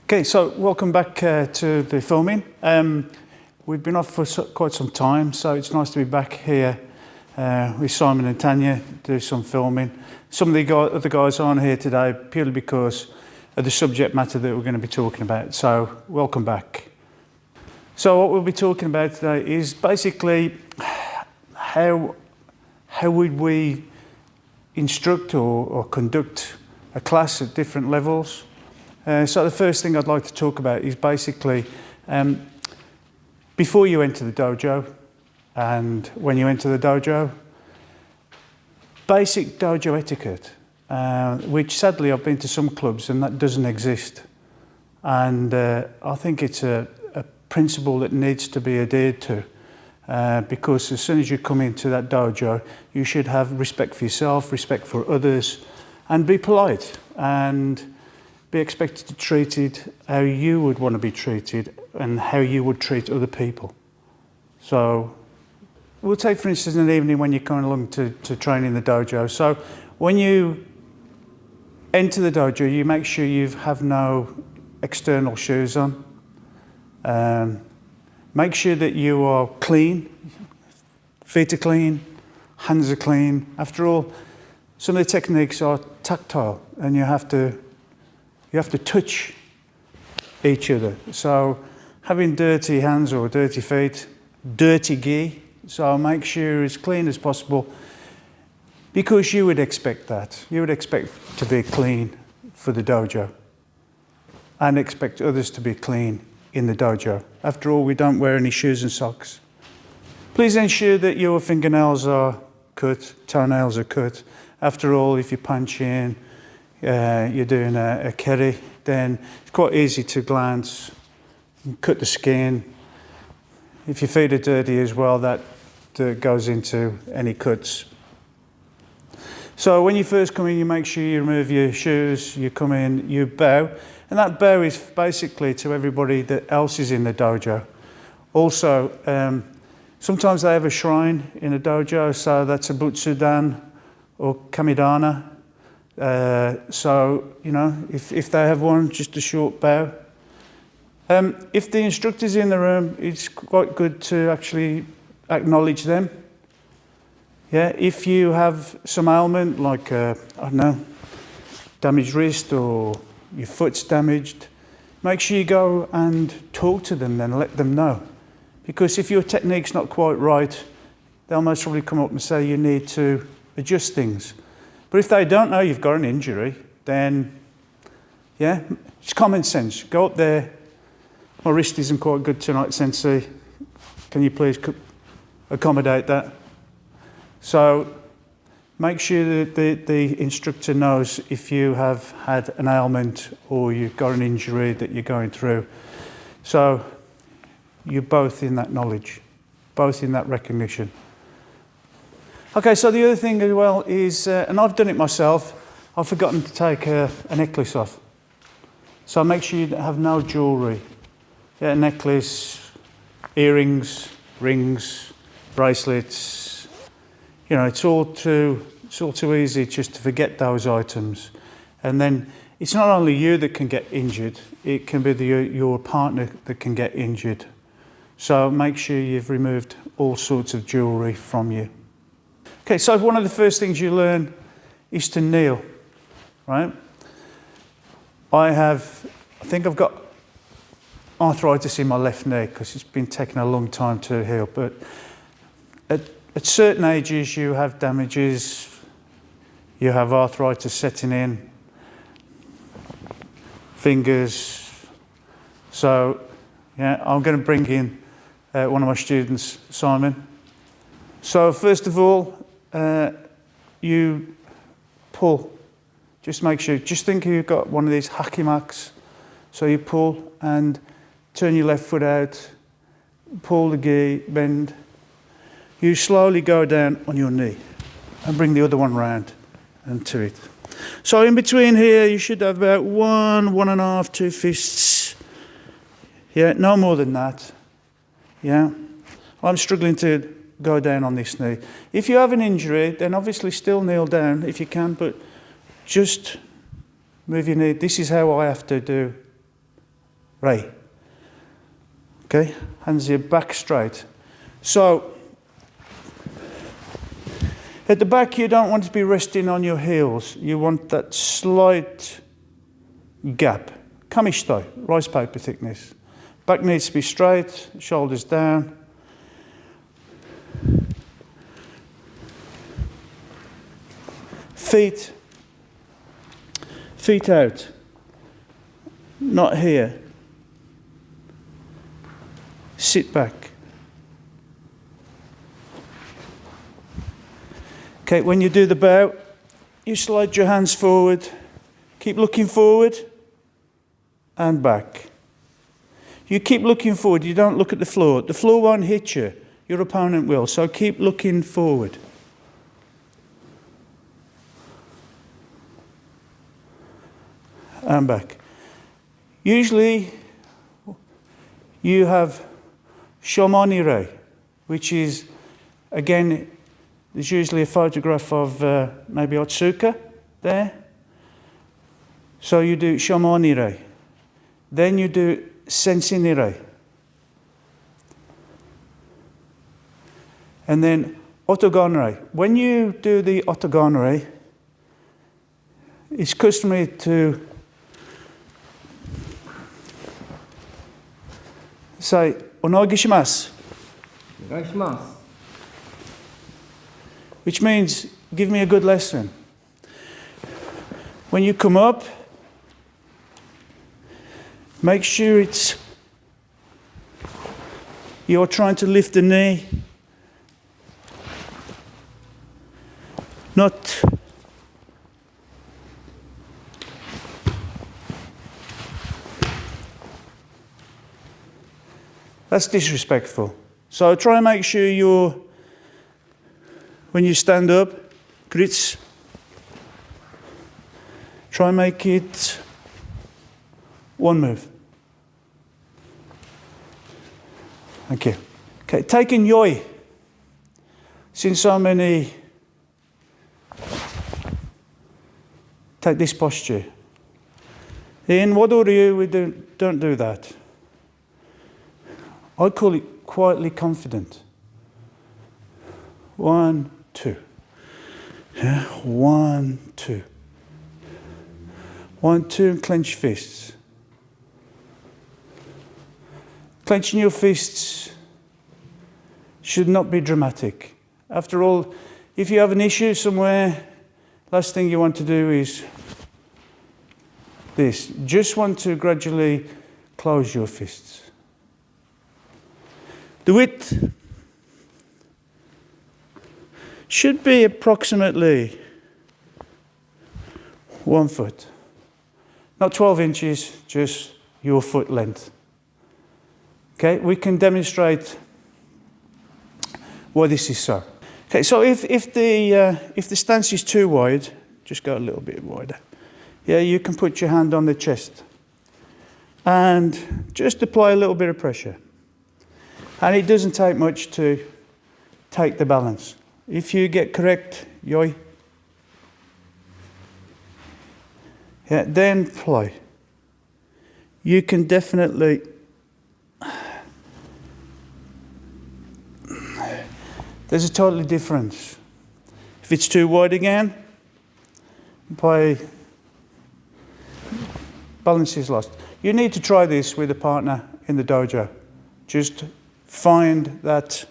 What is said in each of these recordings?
Okay, so welcome back to the filming. We've been off for quite some time, so it's nice to be back here with Simon and Tanya, do some filming. Some of the other guys aren't here today purely because of the subject matter that we're going to be talking about, so welcome back. So what we'll be talking about today is basically how would we instruct or conduct a class at different levels. So the first thing I'd like to talk about is basically before you enter the dojo and when you enter the dojo, basic dojo etiquette, which sadly I've been to some clubs and that doesn't exist. And I think it's a principle that needs to be adhered to because as soon as you come into that dojo, you should have respect for yourself, respect for others, and be polite and be expected to be treated how you would want to be treated and how you would treat other people. So we'll take, for instance, an evening when you're coming along to train in the dojo. So when you enter the dojo, you make sure you have no external shoes on. Make sure that you are clean, feet are clean, hands are clean. After all, some of the techniques are tactile and you have to touch each other. So having dirty hands or dirty feet, dirty gi, so make sure you're as clean as possible because you would expect that. You would expect to be clean for the dojo and expect others to be clean in the dojo. After all, we don't wear any shoes and socks. Please ensure that your fingernails are cut, toenails are cut. After all, if you punch in, you're doing a keri, then it's quite easy to glance, cut the skin. If your feet are dirty as well, that goes into any cuts. So when you first come in, you make sure you remove your shoes, you come in, you bow, and that bow is basically to everybody that else is in the dojo. Also, sometimes they have a shrine in a dojo, so that's a butsudan or kamidana. So, you know, if they have one, just a short bow. If the instructor's in the room, it's quite good to actually acknowledge them. Yeah, if you have some ailment, like, I don't know, damaged wrist or your foot's damaged, make sure you go and talk to them then, let them know. Because if your technique's not quite right, they'll most probably come up and say you need to adjust things. But if they don't know you've got an injury, then, yeah, it's common sense. Go up there. My wrist isn't quite good tonight, Sensei. Can you please accommodate that? So make sure that the instructor knows if you have had an ailment or you've got an injury that you're going through. So you're both in that knowledge, both in that recognition. Okay, so the other thing as well is, and I've done it myself, I've forgotten to take a necklace off. So make sure you have no jewellery. Yeah, a necklace, earrings, rings, bracelets. You know, it's all too easy just to forget those items. And then it's not only you that can get injured, it can be your partner that can get injured. So make sure you've removed all sorts of jewellery from you. Okay, so one of the first things you learn is to kneel, right? I think I've got arthritis in my left knee because it's been taking a long time to heal, but at certain ages you have damages, you have arthritis setting in, fingers. So, yeah, I'm going to bring in one of my students, Simon. So first of all, you pull. Just make sure, just think you've got one of these hacky marks. So you pull and turn your left foot out, pull the gi, bend. You slowly go down on your knee and bring the other one round and to it. So in between here, you should have about 1.5, 2 fists. Yeah, no more than that. Yeah. I'm struggling to go down on this knee. If you have an injury, then obviously still kneel down if you can, but just move your knee. This is how I have to do Rei. Okay, hands here back straight. So, at the back you don't want to be resting on your heels. You want that slight gap. Kamishi, rice paper thickness. Back needs to be straight, shoulders down. Feet out, not here. Sit back. Okay, when you do the bow, you slide your hands forward, keep looking forward and back. You keep looking forward, you don't look at the floor. The floor won't hit you, your opponent will, so keep looking forward. And back. Usually you have Shomen-ni-rei, which is, again, there's usually a photograph of maybe Otsuka there. So you do Shomen-ni-rei. Then you do Sensei-ni-rei. And then Otagai-ni-rei. When you do the Otagai-ni-rei, it's customary to say, onegai shimasu. Which means, give me a good lesson. When you come up, make sure you're trying to lift the knee, not that's disrespectful. So try and make sure when you stand up, grits, try and make it one move. Thank you. Okay, taking Yoi. Since so many take this posture. In wado-ryu, we don't do that. I call it quietly confident. 1, 2. Yeah, 1, 2. 1, 2, and clench fists. Clenching your fists should not be dramatic. After all, if you have an issue somewhere, last thing you want to do is this. Just want to gradually close your fists. The width should be approximately 1 foot. Not 12 inches, just your foot length. Okay, we can demonstrate why this is so. Okay, so if the stance is too wide, just go a little bit wider. Yeah, you can put your hand on the chest and just apply a little bit of pressure. And it doesn't take much to take the balance. If you get correct, Yoi, yeah, then play. You can definitely there's a totally difference. If it's too wide again, play, balance is lost. You need to try this with a partner in the dojo. Just find that,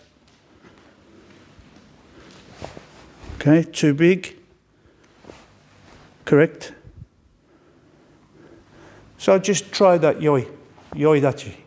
okay, too big, correct. So just try that Yoi dachi.